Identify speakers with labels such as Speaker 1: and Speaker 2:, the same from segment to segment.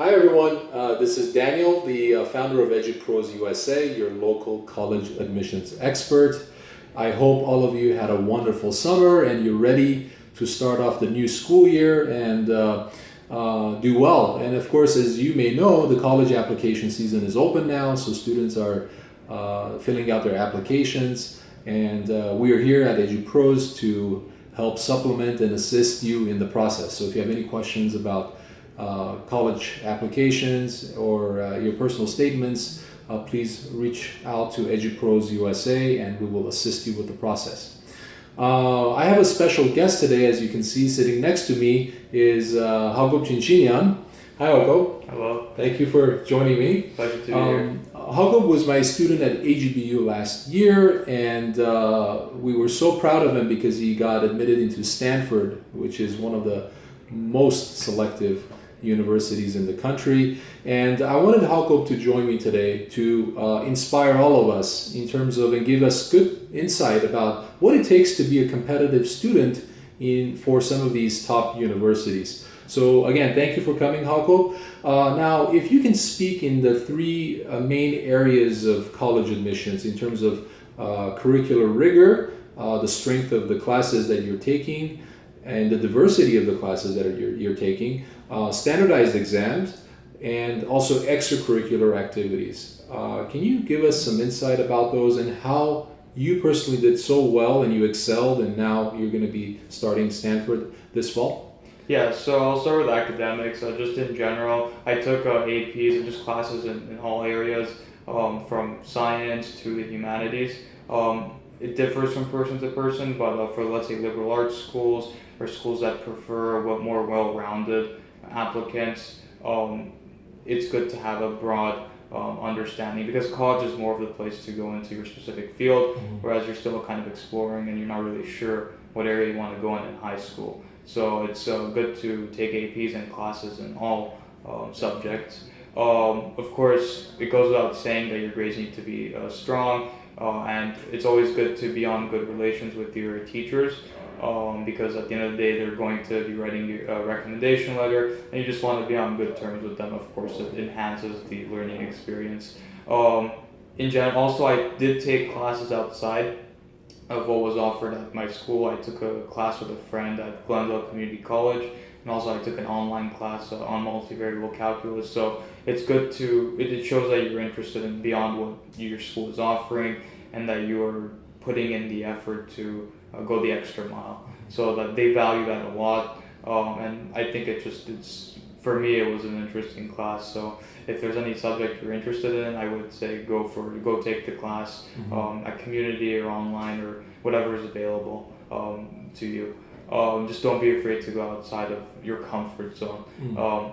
Speaker 1: Hi everyone, this is Daniel, the founder of Eduprosusa, your local college admissions expert. I hope all of you had a wonderful summer and you're ready to start off the new school year and do well. And of course, as you may know, the college application season is open now, so students are filling out their applications, and we are here at Edupros to help supplement and assist you in the process. So if you have any questions about college applications or your personal statements, please reach out to Eduprosusa and we will assist you with the process. I have a special guest today. As you can see, sitting next to me is Hagop Chinchinian. Hi Hagop.
Speaker 2: Hello.
Speaker 1: Thank you for joining me.
Speaker 2: Pleasure to be here.
Speaker 1: Hagop was my student at AGBU last year, and we were so proud of him because he got admitted into Stanford, which is one of the most selective universities in the country. And I wanted Hagop to join me today to inspire all of us in terms of and give us good insight about what it takes to be a competitive student for some of these top universities. So again, thank you for coming, Hagop. Now, if you can speak in the three main areas of college admissions in terms of curricular rigor, the strength of the classes that you're taking, and the diversity of the classes that you're taking, standardized exams, and also extracurricular activities. Can you give us some insight about those and how you personally did so well and you excelled, and now you're going to be starting Stanford this fall?
Speaker 2: Yeah, so I'll start with academics. Just in general, I took APs and just classes in all areas, from science to the humanities. It differs from person to person, but for, let's say, liberal arts schools or schools that prefer more well-rounded applicants, it's good to have a broad understanding, because college is more of the place to go into your specific field, whereas you're still kind of exploring and you're not really sure what area you want to go in high school. So it's good to take APs and classes in all subjects. Of course, it goes without saying that your grades need to be strong, and it's always good to be on good relations with your teachers, because at the end of the day, they're going to be writing you a recommendation letter, and you just want to be on good terms with them. Of course, it enhances the learning experience. In general, also, I did take classes outside of what was offered at my school. I took a class with a friend at Glendale Community College, and also I took an online class on multivariable calculus. So it's good it shows that you're interested in beyond what your school is offering, and that you are putting in the effort to go the extra mile. So that they value that a lot, and I think for me, it was an interesting class. So if there's any subject you're interested in, I would say go take the class, at community or online or whatever is available to you. Just don't be afraid to go outside of your comfort zone.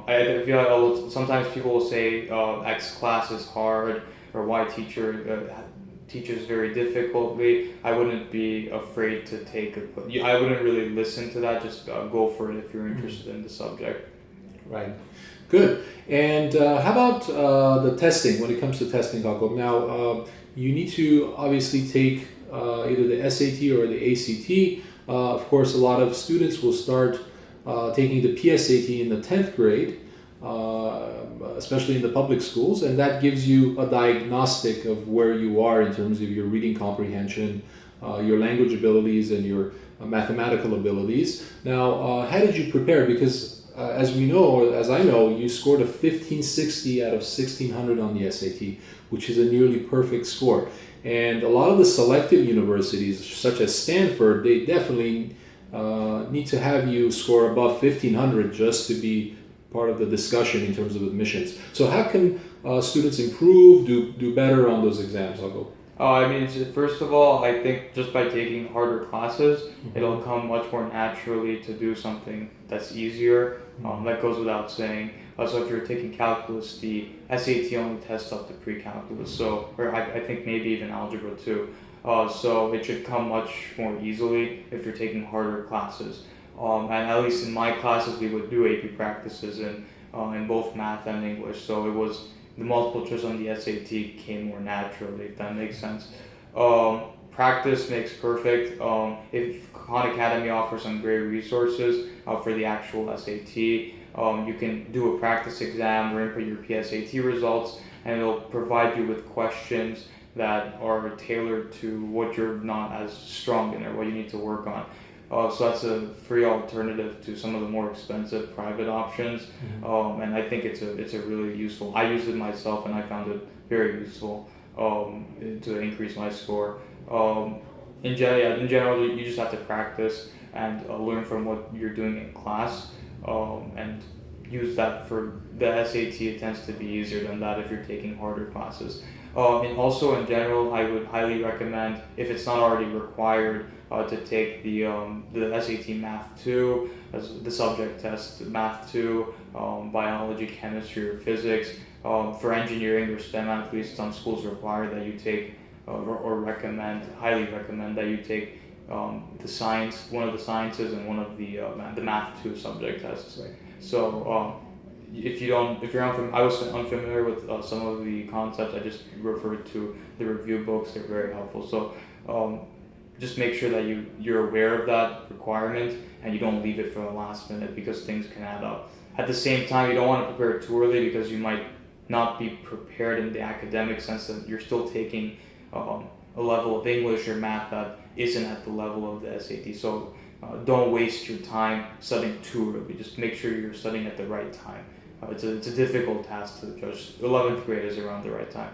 Speaker 2: I feel like sometimes people will say X class is hard, or Y teacher teaches very difficultly. I wouldn't be afraid to I wouldn't really listen to that. Just go for it if you're interested in the subject.
Speaker 1: Right. Good. And how about the testing, when it comes to testing, Hagop? Now, you need to obviously take either the SAT or the ACT. Of course, a lot of students will start taking the PSAT in the 10th grade, especially in the public schools, and that gives you a diagnostic of where you are in terms of your reading comprehension, your language abilities, and your mathematical abilities. Now, how did you prepare? Because as we know, or as I know, you scored a 1560 out of 1600 on the SAT, which is a nearly perfect score. And a lot of the selective universities, such as Stanford, they definitely need to have you score above 1500 just to be part of the discussion in terms of admissions. So how can students improve, do better on those exams, Hagop?
Speaker 2: I mean, first of all, I think just by taking harder classes, it'll come much more naturally to do something that's easier. That goes without saying. So if you're taking calculus, the SAT only tests up to pre-calculus, or I think maybe even algebra too. So it should come much more easily if you're taking harder classes. And at least in my classes, we would do AP practices in both math and English. So it was the multiple choice on the SAT came more naturally, if that makes sense. Practice makes perfect. If Khan Academy offers some great resources for the actual SAT, You can do a practice exam or input your PSAT results, and it'll provide you with questions that are tailored to what you're not as strong in or what you need to work on. So that's a free alternative to some of the more expensive private options, and I think it's a really useful. I used it myself, and I found it very useful to increase my score. In general, you just have to practice and learn from what you're doing in class, and use that for the SAT. It tends to be easier than that if you're taking harder classes. And also in general, I would highly recommend, if it's not already required, to take the SAT Math 2 as the subject test, Math 2, biology, chemistry, or physics. For engineering or STEM, at least some schools require that you take, or highly recommend that you take the science, one of the sciences, and one of the Math 2 subject tests.
Speaker 1: Right.
Speaker 2: So if you're I was unfamiliar with some of the concepts. I just referred to the review books. They're very helpful. So just make sure that you're aware of that requirement and you don't leave it for the last minute, because things can add up. At the same time, you don't want to prepare too early, because you might not be prepared in the academic sense that you're still taking a level of English or math that isn't at the level of the SAT. So don't waste your time studying too early. Just make sure you're studying at the right time. It's a difficult task to judge. 11th grade is around the right time.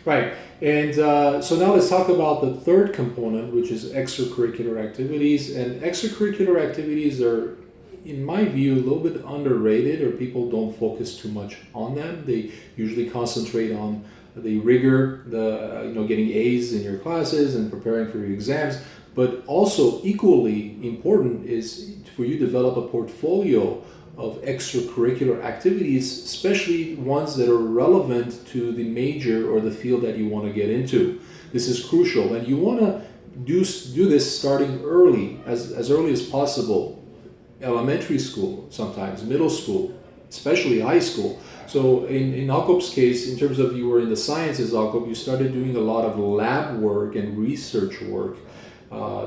Speaker 1: Right. And so now let's talk about the third component, which is extracurricular activities. And extracurricular activities are, in my view, a little bit underrated, or people don't focus too much on them. They usually concentrate on the rigor, getting A's in your classes and preparing for your exams. But also equally important is for you to develop a portfolio of extracurricular activities, especially ones that are relevant to the major or the field that you want to get into. This is crucial, and you want to do this starting early, as early as possible. Elementary school, sometimes middle school, especially high school. So in Hagop's case, in terms of you were in the sciences, Hagop, you started doing a lot of lab work and research work.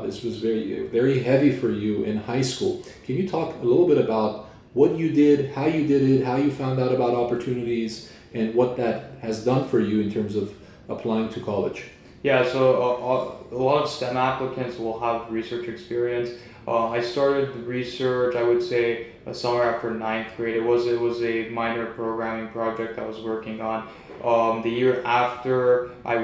Speaker 1: This was very, very heavy for you in high school. Can you talk a little bit about what you did, how you did it, how you found out about opportunities, and what that has done for you in terms of applying to college?
Speaker 2: Yeah, so a lot of STEM applicants will have research experience. I started research, I would say, somewhere after 9th grade. It was a minor programming project I was working on. The year after, I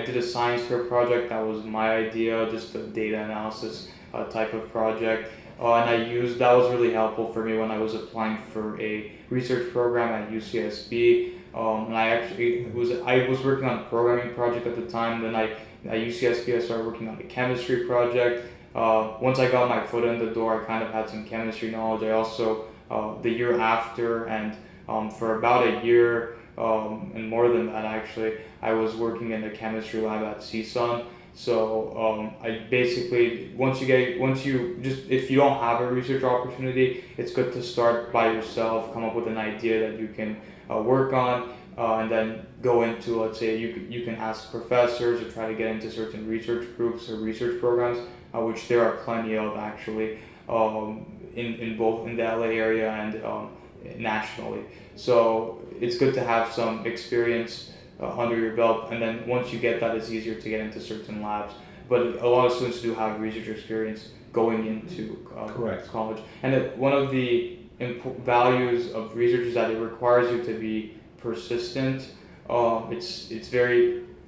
Speaker 2: did a science fair project. That was my idea, just a data analysis type of project. And that was really helpful for me when I was applying for a research program at UCSB. And I was working on a programming project at the time. Then at UCSB, I started working on a chemistry project. Once I got my foot in the door, I kind of had some chemistry knowledge. I also, the year after, and for about a year, and more than that actually, I was working in the chemistry lab at CSUN. So I basically, if you don't have a research opportunity, it's good to start by yourself, come up with an idea that you can work on, and then go into, let's say, you can ask professors or try to get into certain research groups or research programs, which there are plenty of actually, in both in the LA area and nationally. So it's good to have some experience under your belt, and then once you get that, it's easier to get into certain labs. But a lot of students do have research experience going into college. And one of the values of research is that it requires you to be persistent.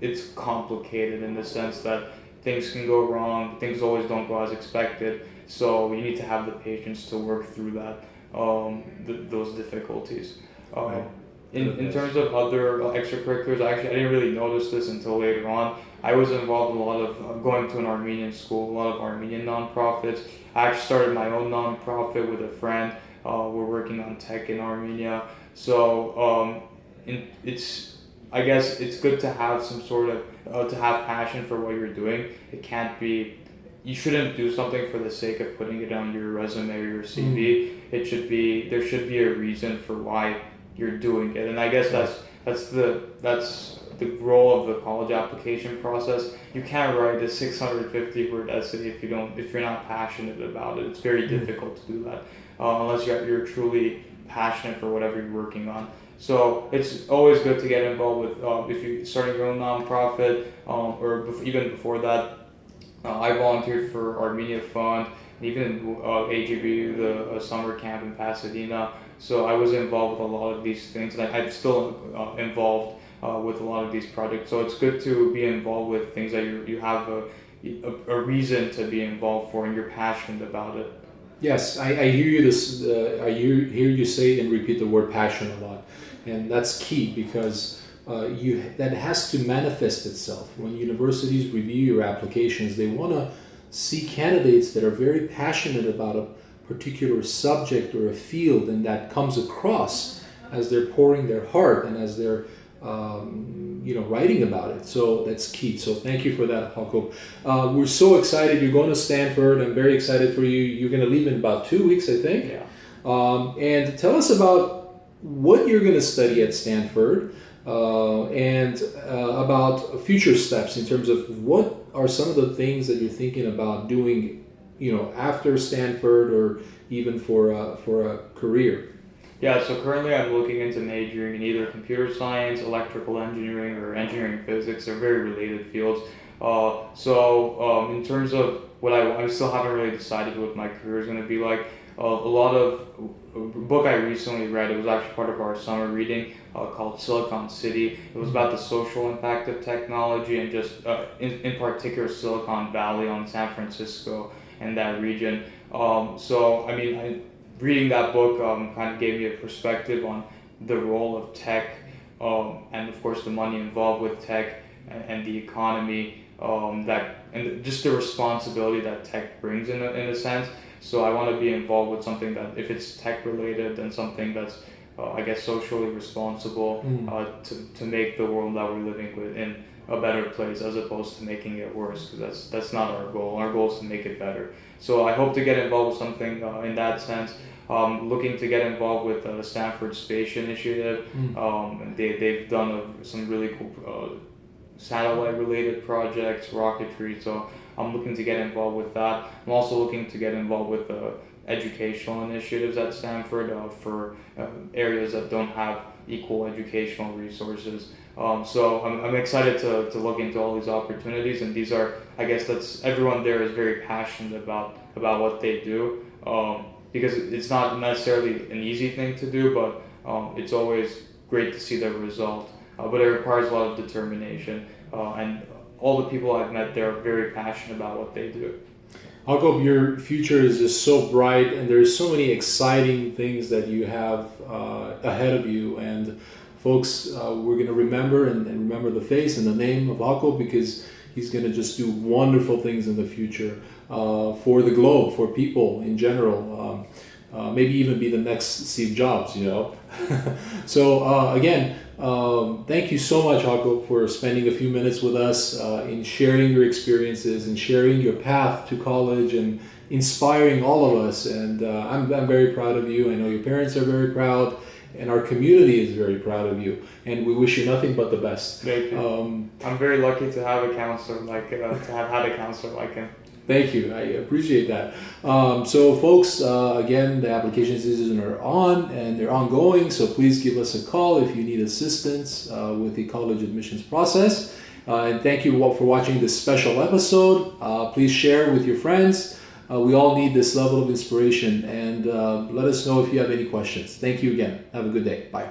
Speaker 2: It's complicated in the sense that things can go wrong, things always don't go as expected. So you need to have the patience to work through that, those difficulties. In terms of other extracurriculars, I didn't really notice this until later on. I was involved in a lot of going to an Armenian school, a lot of Armenian nonprofits. I actually started my own nonprofit with a friend. We're working on tech in Armenia. So I guess it's good to have some sort of, to have passion for what you're doing. You shouldn't do something for the sake of putting it on your resume or your CV. There should be a reason for why you're doing it, and I guess that's the role of the college application process. You can't write a 650-word essay if you're not passionate about it. It's very difficult to do that unless you're truly passionate for whatever you're working on. So it's always good to get involved with if you're starting your own nonprofit, even before that. I volunteered for Armenia Fund, and even AGBU, the summer camp in Pasadena. So I was involved with a lot of these things, and I'm still involved with a lot of these projects. So it's good to be involved with things that you have a reason to be involved for, and you're passionate about it.
Speaker 1: Yes, I hear you. Hear you say and repeat the word passion a lot, and that's key because that has to manifest itself. When universities review your applications, they want to see candidates that are very passionate about a particular subject or a field, and that comes across as they're pouring their heart and as they're writing about it. So that's key. So thank you for that, Hagop. We're so excited. You're going to Stanford. I'm very excited for you. You're going to leave in about 2 weeks, I think.
Speaker 2: Yeah.
Speaker 1: And tell us about what you're going to study at Stanford. And about future steps in terms of what are some of the things that you're thinking about doing, after Stanford or even for a career.
Speaker 2: Yeah, so currently I'm looking into majoring in either computer science, electrical engineering, or engineering physics. They're very related fields. In terms of what I still haven't really decided what my career is going to be like. A book I recently read, it was actually part of our summer reading, called Silicon City. It was about the social impact of technology and just in particular Silicon Valley on San Francisco and that region. Reading that book kind of gave me a perspective on the role of tech and of course the money involved with tech and the economy and just the responsibility that tech brings in a sense. So I want to be involved with something that, if it's tech related, then something that's socially responsible to make the world that we're living in a better place, as opposed to making it worse, because that's not our goal. Our goal is to make it better. So I hope to get involved with something in that sense. Looking to get involved with the Stanford Space Initiative. They've done some really cool satellite related projects, rocketry. So I'm looking to get involved with that. I'm also looking to get involved with educational initiatives at Stanford for areas that don't have equal educational resources. So I'm excited to look into all these opportunities, and these are, that's everyone there is very passionate about what they do, because it's not necessarily an easy thing to do, but it's always great to see the result. But it requires a lot of determination, and all the people I've met there are very passionate about what they do.
Speaker 1: Hagop, your future is just so bright, and there's so many exciting things that you have ahead of you. And folks, we're going to remember and remember the face and the name of Hagop, because he's going to just do wonderful things in the future for the globe, for people in general. Maybe even be the next Steve Jobs, So again, thank you so much, Hagop, for spending a few minutes with us in sharing your experiences and sharing your path to college and inspiring all of us. And I'm very proud of you. I know your parents are very proud, and our community is very proud of you. And we wish you nothing but the best.
Speaker 2: Thank you. I'm very lucky to have a counselor to have had a counselor like him.
Speaker 1: Thank you. I appreciate that. So folks, again, the application season are on and they're ongoing. So please give us a call if you need assistance with the college admissions process. And thank you all for watching this special episode. Please share with your friends. We all need this level of inspiration, and let us know if you have any questions. Thank you again. Have a good day. Bye.